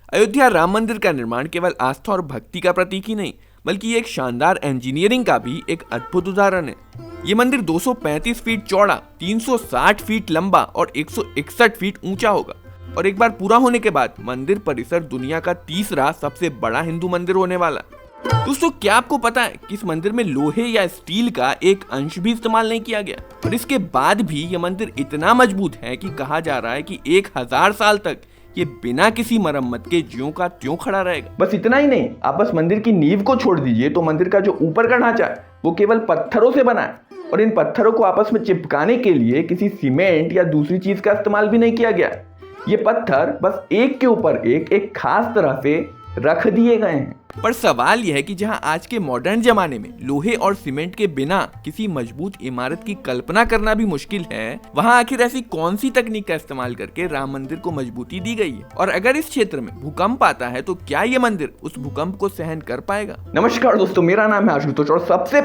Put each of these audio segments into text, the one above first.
अयोध्या राम मंदिर का निर्माण केवल आस्था और भक्ति का प्रतीक ही नहीं, बल्कि ये एक शानदार इंजीनियरिंग का भी एक अद्भुत उदाहरण है। ये मंदिर 235 फीट चौड़ा, 360 फीट लंबा और 161 फीट ऊंचा होगा और एक बार पूरा होने के बाद मंदिर परिसर दुनिया का तीसरा सबसे बड़ा हिंदू मंदिर होने वाला। दोस्तों, क्या आपको पता है कि इस मंदिर में लोहे या स्टील का एक अंश भी इस्तेमाल नहीं किया गया और इसके बाद भी ये मंदिर इतना मजबूत है कि कहा जा रहा है कि 1000 साल तक ये बिना किसी मरम्मत के ज्यों का त्यों खड़ा रहेगा। बस इतना ही नहीं, आप बस मंदिर की नींव को छोड़ दीजिए तो मंदिर का जो ऊपर का ढांचा है वो केवल पत्थरों से बना है और इन पत्थरों को आपस में चिपकाने के लिए किसी सीमेंट या दूसरी चीज का इस्तेमाल भी नहीं किया गया। ये पत्थर बस एक के ऊपर एक खास तरह से रख दिए गए हैं। पर सवाल यह है कि जहां आज के मॉडर्न जमाने में लोहे और सीमेंट के बिना किसी मजबूत इमारत की कल्पना करना भी मुश्किल है, वहां आखिर ऐसी कौन सी तकनीक का इस्तेमाल करके राम मंदिर को मजबूती दी गई है? और अगर इस क्षेत्र में भूकंप आता है तो क्या ये मंदिर उस भूकंप को सहन कर पाएगा? नमस्कार दोस्तों, मेरा नाम है आशुतोष और सबसे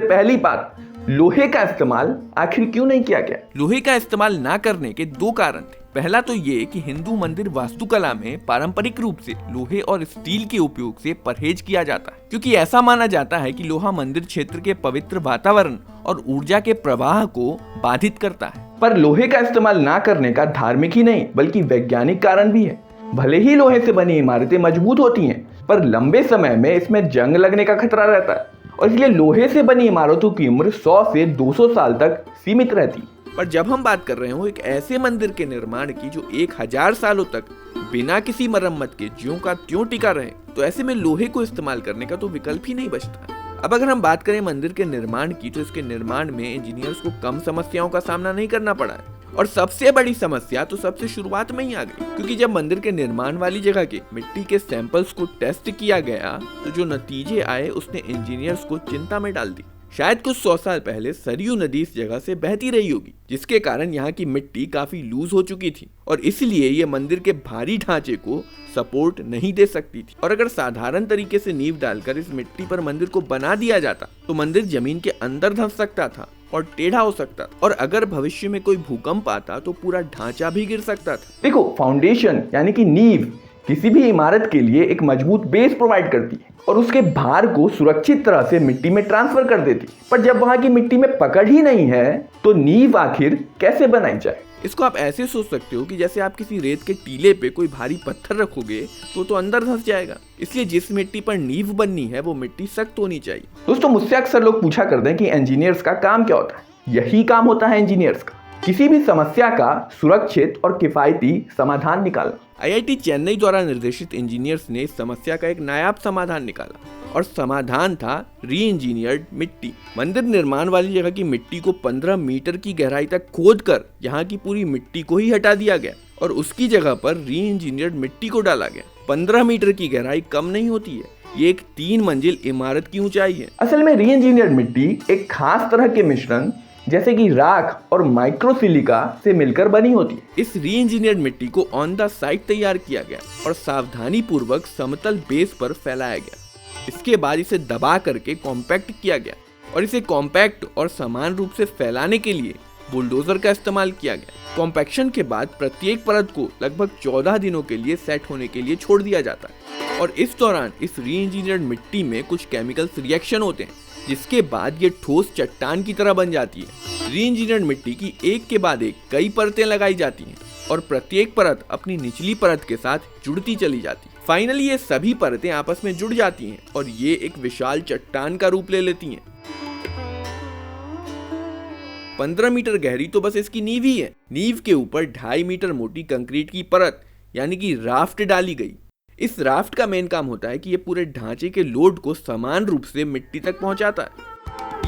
पहली बात, लोहे का इस्तेमाल आखिर क्यों नहीं किया गया? लोहे का इस्तेमाल न करने के दो कारण थे। पहला तो ये कि हिंदू मंदिर वास्तुकला में पारंपरिक रूप से लोहे और स्टील के उपयोग से परहेज किया जाता है, क्योंकि ऐसा माना जाता है कि लोहा मंदिर क्षेत्र के पवित्र वातावरण और ऊर्जा के प्रवाह को बाधित करता है। पर लोहे का इस्तेमाल ना करने का धार्मिक ही नहीं बल्कि वैज्ञानिक कारण भी है। भले ही लोहे से बनी इमारतें मजबूत होती हैं, पर लंबे समय में इसमें जंग लगने का खतरा रहता है और इसलिए लोहे से बनी इमारतों की उम्र 100 से 200 साल तक सीमित रहती है। पर जब हम बात कर रहे हो एक ऐसे मंदिर के निर्माण की जो 1000 सालों तक बिना किसी मरम्मत के ज्यों का त्यों टिका रहे, तो ऐसे में लोहे को इस्तेमाल करने का तो विकल्प ही नहीं बचता। अब अगर हम बात करें मंदिर के निर्माण की, तो इसके निर्माण में इंजीनियर्स को कम समस्याओं का सामना नहीं करना पड़ा है और सबसे बड़ी समस्या तो सबसे शुरुआत में ही आ गई, क्योंकि जब मंदिर के निर्माण वाली जगह के मिट्टी के सैंपल्स को टेस्ट किया गया तो जो नतीजे आए उसने इंजीनियर्स को चिंता में डाल दी। शायद कुछ 100 साल पहले सरयू नदी इस जगह से बहती रही होगी, जिसके कारण यहाँ की मिट्टी काफी लूज हो चुकी थी और इसलिए ये मंदिर के भारी ढांचे को सपोर्ट नहीं दे सकती थी। और अगर साधारण तरीके से नींव डालकर इस मिट्टी पर मंदिर को बना दिया जाता तो मंदिर जमीन के अंदर धंस सकता था और टेढ़ा हो सकता था, और अगर भविष्य में कोई भूकंप आता तो पूरा ढांचा भी गिर सकता था। देखो, फाउंडेशन यानी कि नींव किसी भी इमारत के लिए एक मजबूत बेस प्रोवाइड करती है और उसके भार को सुरक्षित तरह से मिट्टी में ट्रांसफर कर देती है। पर जब वहां की मिट्टी में पकड़ ही नहीं है तो नींव आखिर कैसे बनाई जाए? इसको आप ऐसे सोच सकते हो कि जैसे आप किसी रेत के टीले पे कोई भारी पत्थर रखोगे तो अंदर धंस जाएगा। इसलिए जिस मिट्टी पर नींव बननी है वो मिट्टी सख्त होनी चाहिए। दोस्तों, मुझसे अक्सर लोग पूछा करते हैं कि इंजीनियर्स का काम क्या होता है। यही काम होता है इंजीनियर्स का, किसी भी समस्या का सुरक्षित और किफायती समाधान निकालना। आईआईटी चेन्नई द्वारा निर्देशित इंजीनियर्स ने इस समस्या का एक नायाब समाधान निकाला और समाधान था री इंजीनियर्ड मिट्टी। मंदिर निर्माण वाली जगह की मिट्टी को 15 मीटर की गहराई तक खोदकर यहाँ की पूरी मिट्टी को ही हटा दिया गया और उसकी जगह पर री इंजीनियर्ड मिट्टी को डाला गया। 15 मीटर की गहराई कम नहीं होती है, ये एक 3 मंजिल इमारत की ऊंचाई है। असल में री इंजीनियर्ड मिट्टी एक खास तरह के मिश्रण जैसे कि राख और माइक्रोसिलिका से मिलकर बनी होती है। इस री इंजीनियर्ड मिट्टी को ऑन द साइट तैयार किया गया और सावधानी पूर्वक समतल बेस पर फैलाया गया। इसके बाद इसे दबा करके कॉम्पैक्ट किया गया और इसे कॉम्पैक्ट और समान रूप से फैलाने के लिए बुलडोजर का इस्तेमाल किया गया। कॉम्पैक्शन के बाद प्रत्येक परत को लगभग 14 दिनों के लिए सेट होने के लिए छोड़ दिया जाता है और इस दौरान इस री इंजीनियर्ड मिट्टी में कुछ केमिकल्स रिएक्शन होते हैं, जिसके बाद ये ठोस चट्टान की तरह बन जाती है। री इंजीनियर्ड मिट्टी की एक के बाद एक कई परतें लगाई जाती हैं और प्रत्येक परत अपनी निचली परत के साथ जुड़ती चली जाती है। फाइनली ये सभी परतें आपस में जुड़ जाती हैं और ये एक विशाल चट्टान का रूप ले लेती हैं। 15 मीटर गहरी तो बस इसकी नींव ही है। नींव के ऊपर 2.5 मीटर मोटी कंक्रीट की परत यानी कि राफ्ट डाली गई। इस राफ्ट का मेन काम होता है कि ये पूरे ढांचे के लोड को समान रूप से मिट्टी तक पहुंचाता है।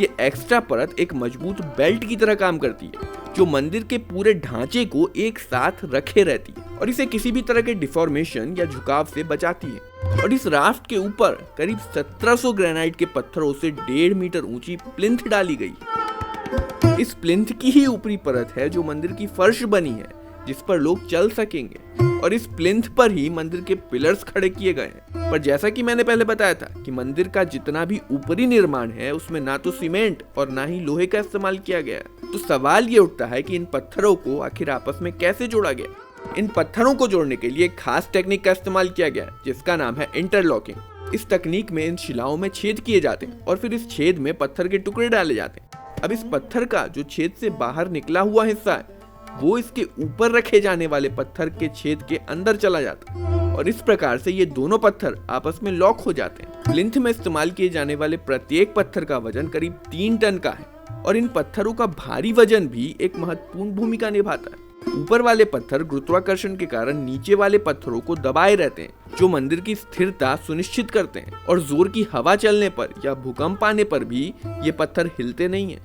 ये एक्स्ट्रा परत एक मजबूत बेल्ट की तरह काम करती है जो मंदिर के पूरे ढांचे को एक साथ रखे रहती है और इसे किसी भी तरह के डिफॉर्मेशन या झुकाव से बचाती है। और इस राफ्ट के ऊपर करीब 1700 ग्रेनाइट के पत्थरों से 1.5 मीटर ऊंची प्लिंथ डाली गई। इस प्लिंथ की ही ऊपरी परत है जो मंदिर की फर्श बनी है, जिस पर लोग चल सकेंगे और इस प्लिंथ पर ही मंदिर के पिलर्स खड़े किए गए हैं। पर जैसा कि मैंने पहले बताया था कि मंदिर का जितना भी ऊपरी निर्माण है उसमें ना तो सीमेंट और ना ही लोहे का इस्तेमाल किया गया है। तो सवाल ये उठता है कि इन पत्थरों को आखिर आपस में कैसे जोड़ा गया? इन पत्थरों को जोड़ने के लिए एक खास टेक्निक का इस्तेमाल किया गया है जिसका नाम है इंटरलॉकिंग। इस तकनीक में इन शिलाओं में छेद किए जाते हैं और फिर इस छेद में पत्थर के टुकड़े डाले जाते हैं। अब इस पत्थर का जो छेद से बाहर निकला हुआ हिस्सा है वो इसके ऊपर रखे जाने वाले पत्थर के छेद के अंदर चला जाता है और इस प्रकार से ये दोनों पत्थर आपस में लॉक हो जाते हैं। प्लिंथ में इस्तेमाल किए जाने वाले प्रत्येक पत्थर का वजन करीब 3 टन का है और इन पत्थरों का भारी वजन भी एक महत्वपूर्ण भूमिका निभाता है। ऊपर वाले पत्थर गुरुत्वाकर्षण के कारण नीचे वाले पत्थरों को दबाए रहते हैं जो मंदिर की स्थिरता सुनिश्चित करते हैं और जोर की हवा चलने पर या भूकंप आने पर भी ये पत्थर हिलते नहीं हैं।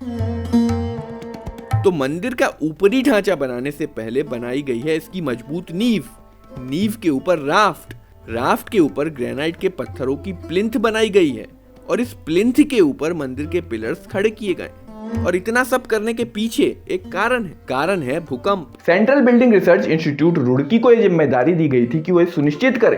तो मंदिर का ऊपरी ढांचा बनाने से पहले बनाई गई है इसकी मजबूत नींव के ऊपर राफ्ट के ऊपर ग्रेनाइट के पत्थरों की प्लिंथ बनाई गई है और इस प्लिंथ के ऊपर मंदिर के पिलर्स खड़े किए गए। और इतना सब करने के पीछे एक कारण है भूकंप। Central building research institute Roorkee को यह जिम्मेदारी दी गई थी कि वो सुनिश्चित करे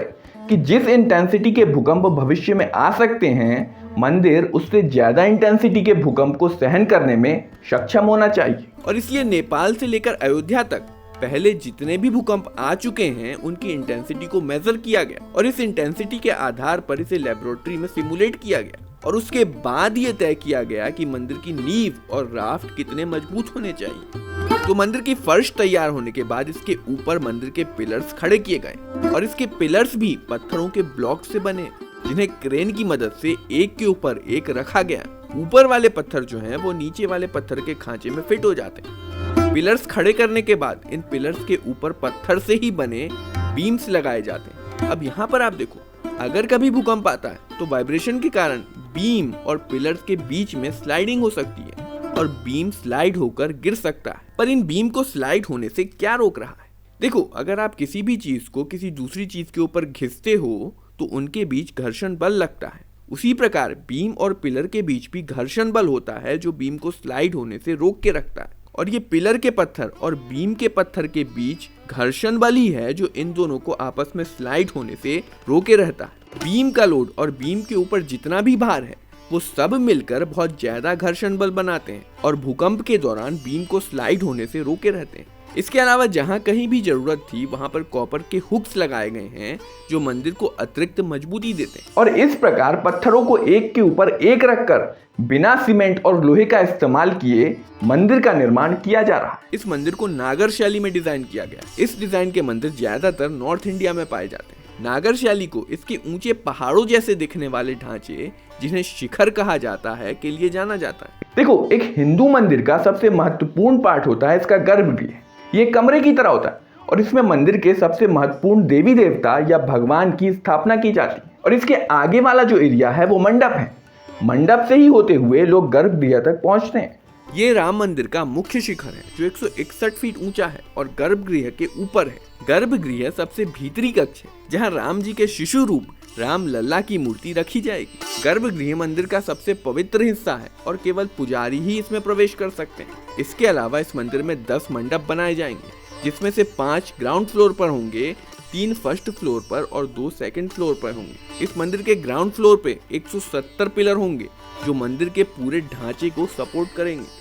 कि जिस इंटेंसिटी के भूकंप भविष्य में आ सकते हैं मंदिर उससे ज्यादा इंटेंसिटी के भूकंप को सहन करने में सक्षम होना चाहिए। और इसलिए नेपाल से लेकर अयोध्या तक पहले जितने भी भूकंप आ चुके हैं उनकी इंटेंसिटी को मेजर किया गया और इस इंटेंसिटी के आधार पर इसे लेबोरेटरी में सिमुलेट किया गया और उसके बाद ये तय किया गया कि मंदिर की नींव और राफ्ट कितने मजबूत होने चाहिए। तो मंदिर की फर्श तैयार होने के बाद इसके ऊपर मंदिर के पिलर्स खड़े किए गए और इसके पिलर्स भी पत्थरों के ब्लॉक से बने जिन्हें क्रेन की मदद से एक के ऊपर एक रखा गया। ऊपर वाले पत्थर जो हैं वो नीचे वाले पत्थर के खांचे में फिट हो जाते हैं। पिलर्स खड़े करने के बाद इन पिलर्स के ऊपर पत्थर से ही बने बीम्स लगाए जाते हैं। अब यहाँ पर आप देखो, अगर कभी भूकंप आता है तो वाइब्रेशन के कारण बीम और पिलर्स के बीच में स्लाइडिंग हो सकती है और बीम स्लाइड होकर गिर सकता है। पर इन बीम को स्लाइड होने से क्या रोक रहा है? देखो, अगर आप किसी भी चीज को किसी दूसरी चीज के ऊपर घिसते हो तो उनके बीच घर्षण बल लगता है। उसी प्रकार बीम और पिलर के बीच भी घर्षण बल होता है जो बीम को स्लाइड होने से रोक के रखता है और ये पिलर के पत्थर और बीम के पत्थर के बीच घर्षण बल ही है जो इन दोनों को आपस में स्लाइड होने से रोके रहता है। बीम का लोड और बीम के ऊपर जितना भी भार है वो सब मिलकर बहुत ज्यादा घर्षण बल बनाते हैं और भूकंप के दौरान बीम को स्लाइड होने से रोके रहते हैं। इसके अलावा जहाँ कहीं भी जरूरत थी वहाँ पर कॉपर के हुक्स लगाए गए हैं जो मंदिर को अतिरिक्त मजबूती देते हैं। और इस प्रकार पत्थरों को एक के ऊपर एक रखकर बिना सीमेंट और लोहे का इस्तेमाल किए मंदिर का निर्माण किया जा रहा है। इस मंदिर को नागर शैली में डिजाइन किया गया। इस डिजाइन के मंदिर ज्यादातर नॉर्थ इंडिया में पाए जाते हैं। नागर शैली को इसके ऊंचे पहाड़ों जैसे दिखने वाले ढांचे जिन्हें शिखर कहा जाता है के लिए जाना जाता है। देखो, एक हिंदू मंदिर का सबसे महत्वपूर्ण पार्ट होता है इसका गर्भगृह। ये कमरे की तरह होता है और इसमें मंदिर के सबसे महत्वपूर्ण देवी देवता या भगवान की स्थापना की जाती है और इसके आगे वाला जो एरिया है वो मंडप है। मंडप से ही होते हुए लोग गर्भगृह तक पहुंचते हैं। ये राम मंदिर का मुख्य शिखर है जो 161 फीट ऊंचा है और गर्भगृह के ऊपर है। गर्भगृह सबसे भीतरी कक्ष है जहाँ राम जी के शिशु रूप राम लल्ला की मूर्ति रखी जाएगी। गर्भगृह मंदिर का सबसे पवित्र हिस्सा है और केवल पुजारी ही इसमें प्रवेश कर सकते हैं। इसके अलावा इस मंदिर में 10 मंडप बनाए जाएंगे जिसमें से 5 ग्राउंड फ्लोर पर होंगे, 3 फर्स्ट फ्लोर पर और 2 सेकंड फ्लोर पर होंगे। इस मंदिर के ग्राउंड फ्लोर पे 170 पिलर होंगे जो मंदिर के पूरे ढांचे को सपोर्ट करेंगे।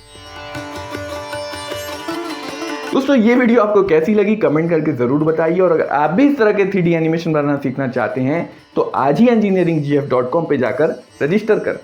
दोस्तों, ये वीडियो आपको कैसी लगी कमेंट करके जरूर बताइए और अगर आप भी इस तरह के 3D एनिमेशन बनाना सीखना चाहते हैं तो आज ही engineeringgf.com पे जाकर रजिस्टर करें।